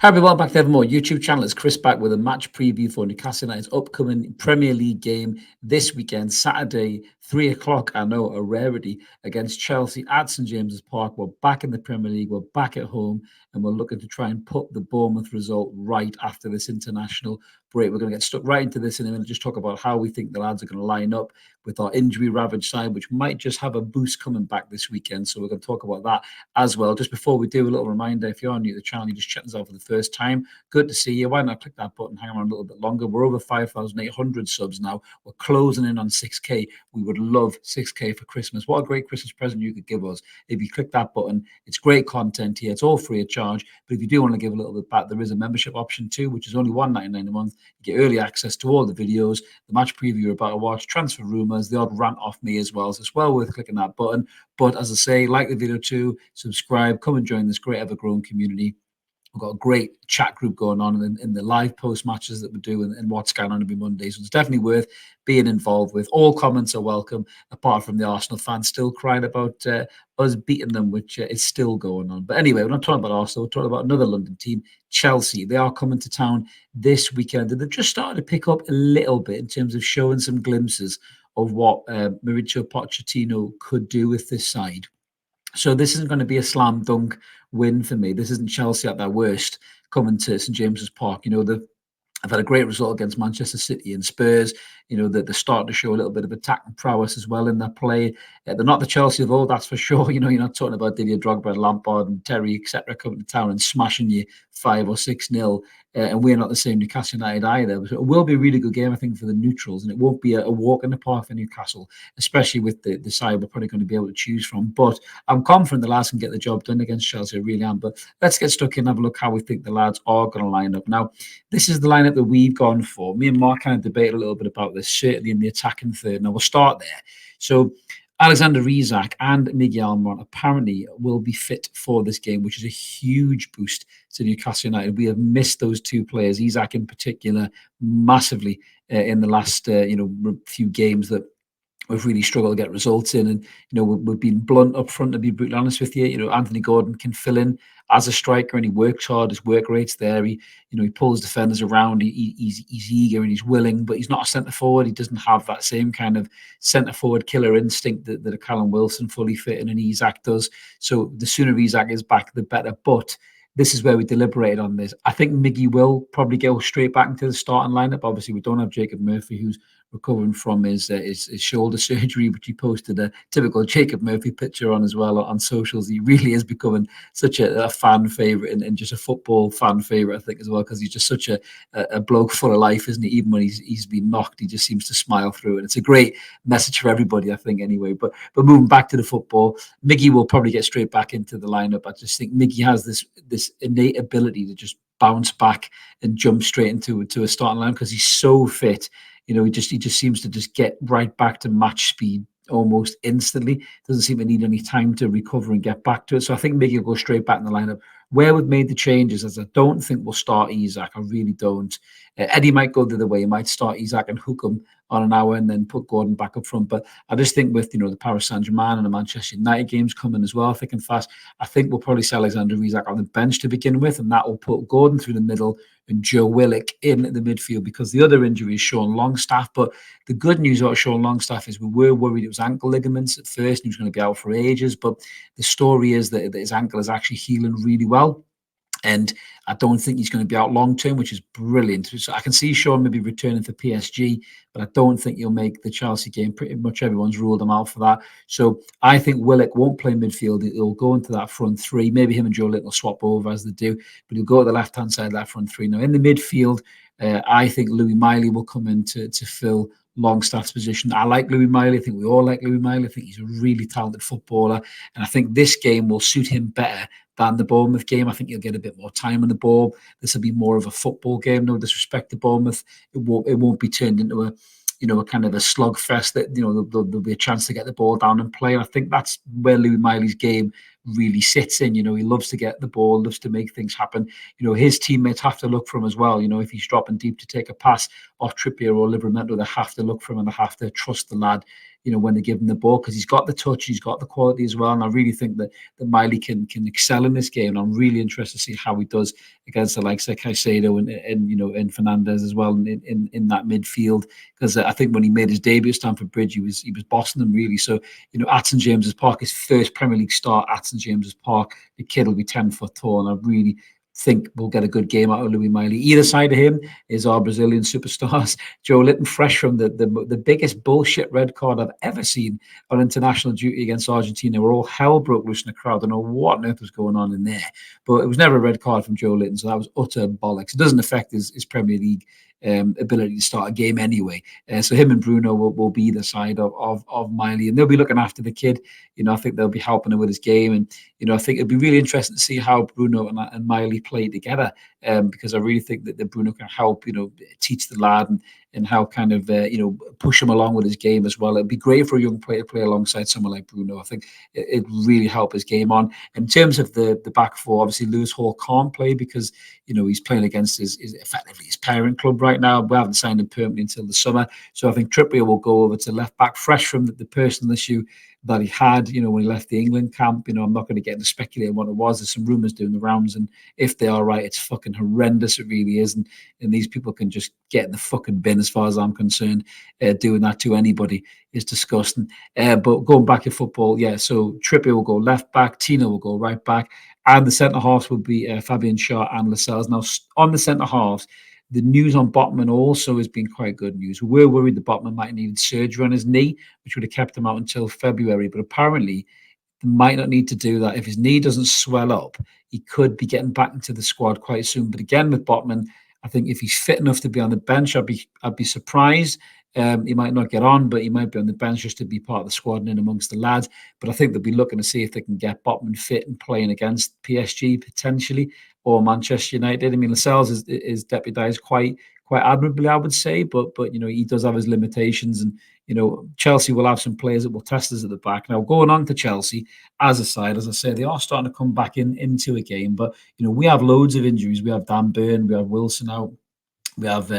Hi everyone, back to Evermore YouTube channel. It's Chris back with a match preview for Newcastle United's upcoming Premier League game this weekend, Saturday, 3 o'clock. I know, a rarity, against Chelsea at St James's Park. We're back in the Premier League, we're back at home, and we're looking to try and put the Bournemouth result right after this international break. We're going to get stuck right into this in a minute, just talk about how we think the lads are going to line up with our injury-ravaged side, which might just have a boost coming back this weekend. So we're going to talk about that as well. Just before we do, a little reminder, if you're new to the channel, you just checked us out for the first time, good to see you. Why not click that button, hang around a little bit longer? We're over 5,800 subs now. We're closing in on 6K. We would love 6K for Christmas. What a great Christmas present you could give us if you click that button. It's great content here. It's all free of charge. But if you do want to give a little bit back, there is a membership option too, which is only $1.99 a month. You get early access to all the videos, the match preview you're about to watch, transfer rumours, the odd rant off me as well. So it's well worth clicking that button. But as I say, like the video too, subscribe, come and join this great ever-growing community. We've got a great chat group going on in the live post matches that we do and what's going on every Monday. So it's definitely worth being involved with. All comments are welcome, apart from the Arsenal fans still crying about us beating them, which is still going on. But anyway, we're not talking about Arsenal. We're talking about another London team, Chelsea. They are coming to town this weekend, and they've just started to pick up a little bit in terms of showing some glimpses of what Mauricio Pochettino could do with this side. So this isn't going to be a slam dunk win for me. This isn't Chelsea at their worst coming to St James's Park. You know, I've had a great result against Manchester City and Spurs. You know, they're starting to show a little bit of attack and prowess as well in their play. They're not the Chelsea of old, that's for sure. You know, you're not talking about Didier Drogba, Lampard and Terry, etc., coming to town and smashing you 5 or 6-0. And we're not the same Newcastle United either. So it will be a really good game, I think, for the neutrals. And it won't be a walk in the park for Newcastle, especially with the side we're probably going to be able to choose from. But I'm confident the lads can get the job done against Chelsea. I really am. But let's get stuck in and have a look how we think the lads are going to line up. Now, this is the lineup that we've gone for. Me and Mark kind of debated a little bit about this, certainly in the attacking third. Now, we'll start there. So Alexander Isak and Miguel Almiron apparently will be fit for this game, which is a huge boost to Newcastle United. We have missed those two players, Isak in particular, massively in the last few games that we've really struggled to get results in. And, we've been blunt up front, to be brutally honest with you. Anthony Gordon can fill in as a striker and he works hard. His work rate's there. He pulls defenders around. He's eager and he's willing, but he's not a centre forward. He doesn't have that same kind of centre forward killer instinct that a Callum Wilson fully fit in and Isak does. So the sooner Isak is back, the better. But this is where we deliberated on this. I think Miggy will probably go straight back into the starting lineup. Obviously, we don't have Jacob Murphy, who's recovering from his shoulder surgery, which he posted a typical Jacob Murphy picture on as well on socials. He really is becoming such a fan favourite and just a football fan favourite, I think, as well, because he's just such a bloke full of life, isn't he? Even when he's been knocked, he just seems to smile through it. It's a great message for everybody, I think, anyway. But moving back to the football, Miggy will probably get straight back into the lineup. I just think Miggy has this innate ability to just bounce back and jump straight into a starting line because he's so fit. He just seems to just get right back to match speed almost instantly. Doesn't seem to need any time to recover and get back to it. So I think Miggy will go straight back in the lineup. Where we've made the changes is I don't think we'll start Isak. I really don't. Eddie might go the other way. He might start Isak and hook him on an hour and then put Gordon back up front. But I just think with, the Paris Saint-Germain and the Manchester United games coming as well, thick and fast, I think we'll probably see Alexander Isak on the bench to begin with, and that will put Gordon through the middle and Joe Willock in the midfield, because the other injury is Sean Longstaff. But the good news about Sean Longstaff is we were worried it was ankle ligaments at first and he was going to be out for ages. But the story is that his ankle is actually healing really well. And I don't think he's going to be out long term, which is brilliant. So I can see Sean maybe returning for PSG, but I don't think he'll make the Chelsea game. Pretty much everyone's ruled him out for that. So I think Willock won't play midfield. He'll go into that front three. Maybe him and Joe Little swap over as they do, but he'll go to the left-hand side of that front three. Now, in the midfield, I think Louis Miley will come in to fill Longstaff's position. I like Louis Miley. I think we all like Louis Miley. I think he's a really talented footballer. And I think this game will suit him better than the Bournemouth game. I think he'll get a bit more time on the ball. This will be more of a football game. No disrespect to Bournemouth. It won't be turned into a kind of a slugfest that, there'll be a chance to get the ball down and play. And I think that's where Louis Miley's game really sits in. He loves to get the ball, loves to make things happen. His teammates have to look for him as well. If he's dropping deep to take a pass off Trippier or Livramento, they have to look for him and they have to trust the lad. when they give him the ball, because he's got the touch, he's got the quality as well. And I really think that Miley can excel in this game. And I'm really interested to see how he does against the likes of Caicedo and Fernandez as well in that midfield. Because I think when he made his debut at Stamford Bridge, he was bossing them really. So at St James's Park, his first Premier League start at St James's Park, the kid will be 10 foot tall, and I really think we'll get a good game out of Louis Miley. Either side of him is our Brazilian superstars. Joe Litton, fresh from the biggest bullshit red card I've ever seen on international duty against Argentina, where all hell broke loose in the crowd. I don't know what on earth was going on in there, but it was never a red card from Joe Litton, so that was utter bollocks. It doesn't affect his Premier League ability to start a game anyway. So him and Bruno will be the side of Miley, and they'll be looking after the kid. I think they'll be helping him with his game, and I think it'd be really interesting to see how Bruno and Miley play together, because I really think that Bruno can help teach the lad and how kind of push him along with his game as well. It'd be great for a young player to play alongside someone like Bruno. I think it'd really help his game on. In terms of the back four, obviously Lewis Hall can't play because he's playing against his effectively his parent club right now. We haven't signed him permanently until the summer, so I think Trippier will go over to left back, fresh from the personal issue that he had, when he left the England camp. I'm not going to get into speculating what it was. There's some rumours doing the rounds, and if they are right, it's fucking horrendous. It really is, and these people can just get in the fucking bin, as far as I'm concerned. Doing that to anybody is disgusting. But going back to football, yeah. So Trippier will go left back, Tino will go right back, and the centre halves will be Fabian Schär and Lascelles. Now on the centre halves, the news on Botman also has been quite good news. We were worried that Botman might have needed surgery on his knee, which would have kept him out until February. But apparently, he might not need to do that. If his knee doesn't swell up, he could be getting back into the squad quite soon. But again, with Botman, I think if he's fit enough to be on the bench, I'd be surprised. He might not get on, but he might be on the bench just to be part of the squad and in amongst the lads. But I think they'll be looking to see if they can get Botman fit and playing against PSG potentially, or Manchester United. I mean, Lascelles is deputised quite admirably, I would say, but he does have his limitations, and Chelsea will have some players that will test us at the back. Now, going on to Chelsea as a side, as I say, they are starting to come back into a game, but we have loads of injuries. We have Dan Burn, we have Wilson out. We have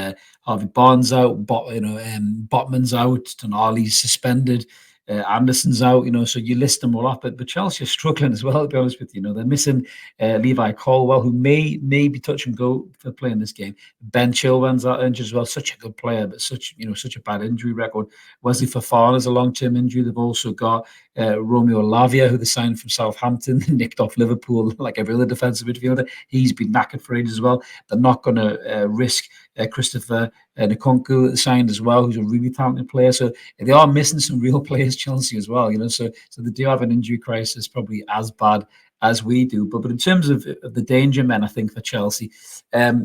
Harvey Barnes out, Botman's out, Tonali's suspended, Anderson's out, so you list them all up. But Chelsea are struggling as well, to be honest with you. They're missing Levi Colwill, who may be touch and go for playing this game. Ben Chilwell's out injured as well, such a good player, but such a bad injury record. Wesley Fofana's a long-term injury. They've also got Romeo Lavia, who they signed from Southampton, nicked off Liverpool like every other defensive midfielder. He's been knackered for ages as well. They're not going to risk Christopher Nkunku signed as well, who's a really talented player. So they are missing some real players, Chelsea, as well. So they do have an injury crisis, probably as bad as we do. But in terms of the danger men, I think for Chelsea,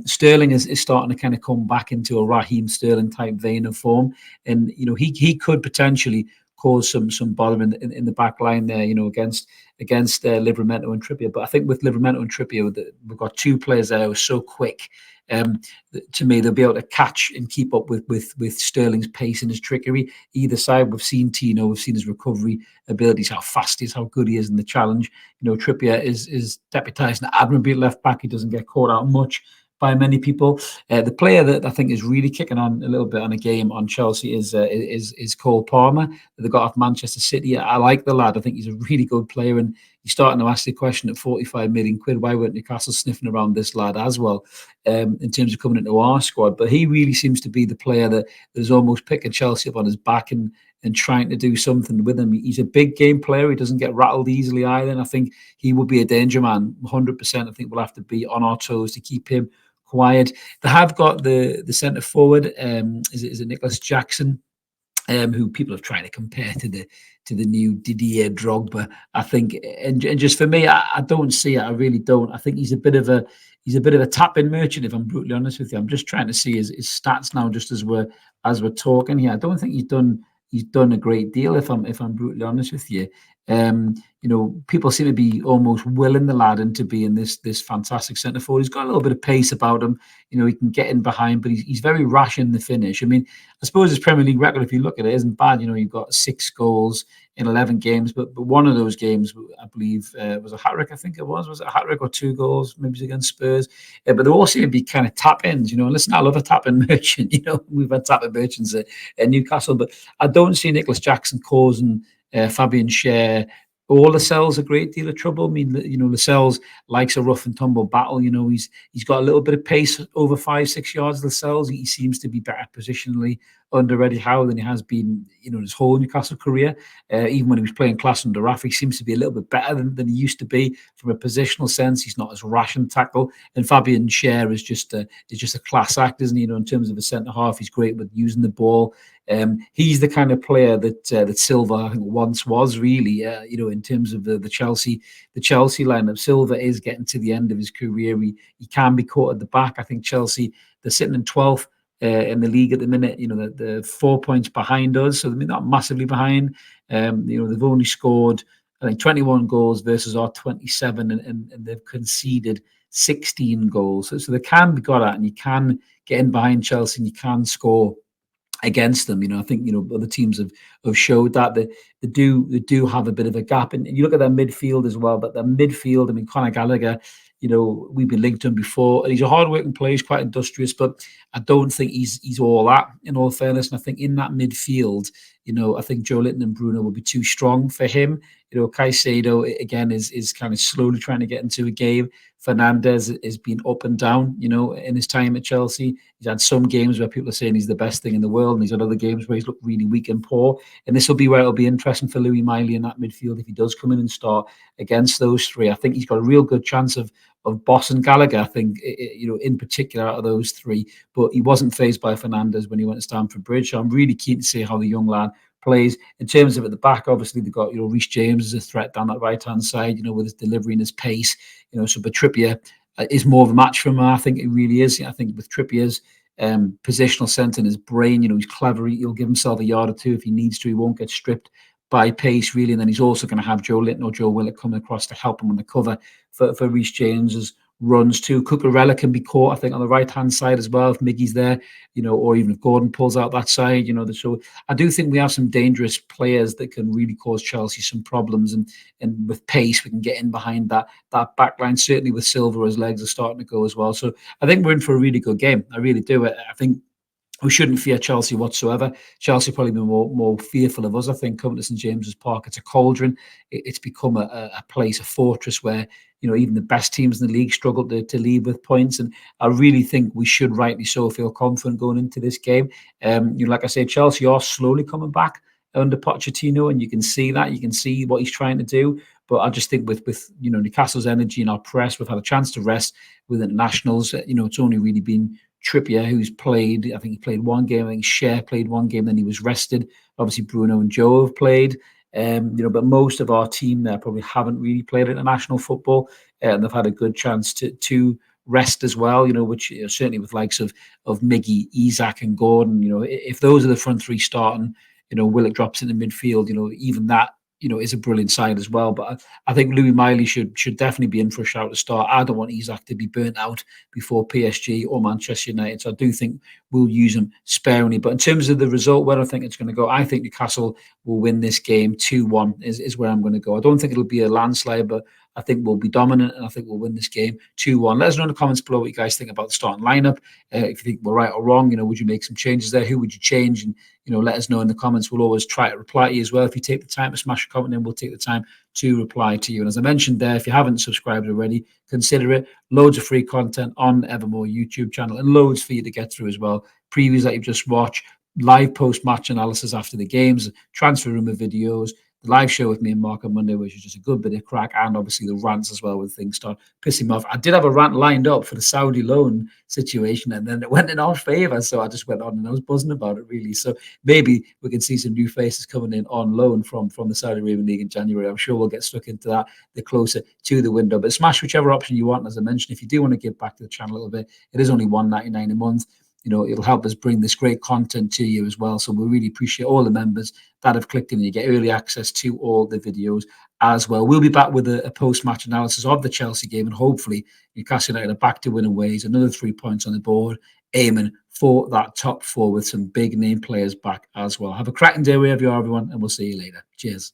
Sterling is starting to kind of come back into a Raheem Sterling type vein of form, and he could potentially cause some bother in the back line there, against Livramento and Trippier. But I think with Livramento and Trippier, we've got two players there who are so quick. To me, they'll be able to catch and keep up with Sterling's pace and his trickery. Either side, we've seen Tino, we've seen his recovery abilities, how fast he is, how good he is in the challenge. Trippier is deputising admirably left back. He doesn't get caught out much by many people. The player that I think is really kicking on a little bit on a game on Chelsea is Cole Palmer, that they got off Manchester City. I like the lad. I think he's a really good player, and you're starting to ask the question at 45 million quid, why weren't Newcastle sniffing around this lad as well, in terms of coming into our squad? But he really seems to be the player that is almost picking Chelsea up on his back and trying to do something with him. He's a big game player. He doesn't get rattled easily either, and I think he will be a danger man, 100%. I think we'll have to be on our toes to keep him quiet. They have got the centre forward. Is it Nicholas Jackson, who people are trying to compare to the new Didier Drogba, I think. And just for me, I don't see it. I really don't. I think he's a bit of a tap-in merchant, if I'm brutally honest with you. I'm just trying to see his stats now, just as we're talking here. I don't think he's done a great deal, if I'm brutally honest with you. People seem to be almost willing the lad into being this fantastic centre forward. He's got a little bit of pace about him. He can get in behind, but he's very rash in the finish. I mean, I suppose his Premier League record, if you look at it, isn't bad. You've got 6 goals in 11 games, but one of those games, I believe, was a hat-trick, I think it was. Was it a hat-trick or 2 goals? Maybe it was against Spurs. But they all seem to be kind of tap-ins, and listen, I love a tap-in merchant. We've had tap-in merchants at Newcastle, but I don't see Nicholas Jackson causing Fabian Schär all Lascelles a great deal of trouble. I mean, Lascelles likes a rough and tumble battle. He's got a little bit of pace over 5-6 yards. Lascelles, he seems to be better positionally under Eddie Howe than he has been, his whole Newcastle career. Even when he was playing class under Rafa, he seems to be a little bit better than he used to be from a positional sense. He's not as rash in tackle. And Fabian Schär is just a class act, isn't he? In terms of a centre half, he's great with using the ball. He's the kind of player that Silva, I think, once was really. In terms of the Chelsea lineup, Silva is getting to the end of his career. He can be caught at the back. I think Chelsea, they're sitting in 12th in the league at the minute. They're 4 points behind us, so they're not massively behind. They've only scored, I think, 21 goals versus our 27, and they've conceded 16 goals. So they can be got at, and you can get in behind Chelsea, and you can score against them. I think other teams have showed that they do have a bit of a gap, and you look at their midfield as well. But their midfield, I mean, Conor Gallagher, we've been linked to him before, and he's a hard-working player. He's quite industrious, but I don't think he's all that, in all fairness. And I think in that midfield, I think Joe Linton and Bruno will be too strong for him. Caicedo again is kind of slowly trying to get into a game. Fernandes has been up and down, in his time at Chelsea. He's had some games where people are saying he's the best thing in the world, and he's had other games where he's looked really weak and poor. And this will be where it'll be interesting for Louis Miley in that midfield if he does come in and start against those three. I think he's got a real good chance of bossing Gallagher, I think, in particular out of those three. But he wasn't fazed by Fernandes when he went to Stamford Bridge. So I'm really keen to see how the young lad plays. In terms of at the back, obviously they've got Reece James as a threat down that right hand side, with his delivery and his pace. So but Trippier is more of a match for him. I think it really is. I think with Trippier's positional sense and his brain, he's clever. He'll give himself a yard or two if he needs to. He won't get stripped by pace, really. And then he's also going to have Joe Linton or Joe Willett coming across to help him on the cover for Reece James's runs too. Cucurella can be caught, I think, on the right hand side as well if Miggy's there, or even if Gordon pulls out that side, So I do think we have some dangerous players that can really cause Chelsea some problems, and with pace we can get in behind that back line. Certainly with Silva, his legs are starting to go as well. So I think we're in for a really good game. I really do. I think we shouldn't fear Chelsea whatsoever. Chelsea probably been more fearful of us. I think coming to St James's Park, it's a cauldron. It's become a place, a fortress where even the best teams in the league struggle to lead with points. And I really think we should, rightly so, feel confident going into this game. Like I say, Chelsea are slowly coming back under Pochettino, and you can see that. You can see what he's trying to do. But I just think with Newcastle's energy and our press, we've had a chance to rest with internationals. It's only really been Trippier who's played. I think he played one game. I think Schär played one game, then he was rested. Obviously, Bruno and Joe have played. But most of our team there probably haven't really played international football, and they've had a good chance to rest as well. Which certainly with likes of Miggy, Isak, and Gordon. If those are the front three starting, Willock drops in the midfield. Even that is a brilliant side as well. But I think Louis Miley should definitely be in for a shout to start. I don't want Isak to be burnt out before PSG or Manchester United. So I do think we'll use him sparingly. But in terms of the result, where I think it's going to go, I think Newcastle will win this game 2-1 is where I'm going to go. I don't think it'll be a landslide, but I think we'll be dominant, and I think we'll win this game 2-1. Let us know in the comments below what you guys think about the starting lineup. If you think we're right or wrong, would you make some changes there? Who would you change? And let us know in the comments. We'll always try to reply to you as well. If you take the time to smash a comment, then we'll take the time to reply to you. And as I mentioned there, if you haven't subscribed already, consider it. Loads of free content on Evermore YouTube channel, and loads for you to get through as well. Previews that you've just watched, live post-match analysis after the games, transfer rumor videos, the live show with me and Mark on Monday, which is just a good bit of crack, and obviously the rants as well when things start pissing me off. I did have a rant lined up for the Saudi loan situation, and then it went in our favour, so I just went on and I was buzzing about it, really. So maybe we can see some new faces coming in on loan from the Saudi Arabian League in January. I'm sure we'll get stuck into that the closer to the window. But smash whichever option you want. As I mentioned, if you do want to give back to the channel a little bit, it is only $1.99 a month. it'll help us bring this great content to you as well. So we really appreciate all the members that have clicked in. You get early access to all the videos as well. We'll be back with a post-match analysis of the Chelsea game, and hopefully Newcastle United are back to winning ways. Another 3 points on the board, aiming for that top four with some big name players back as well. Have a cracking day wherever you are, everyone, and we'll see you later. Cheers.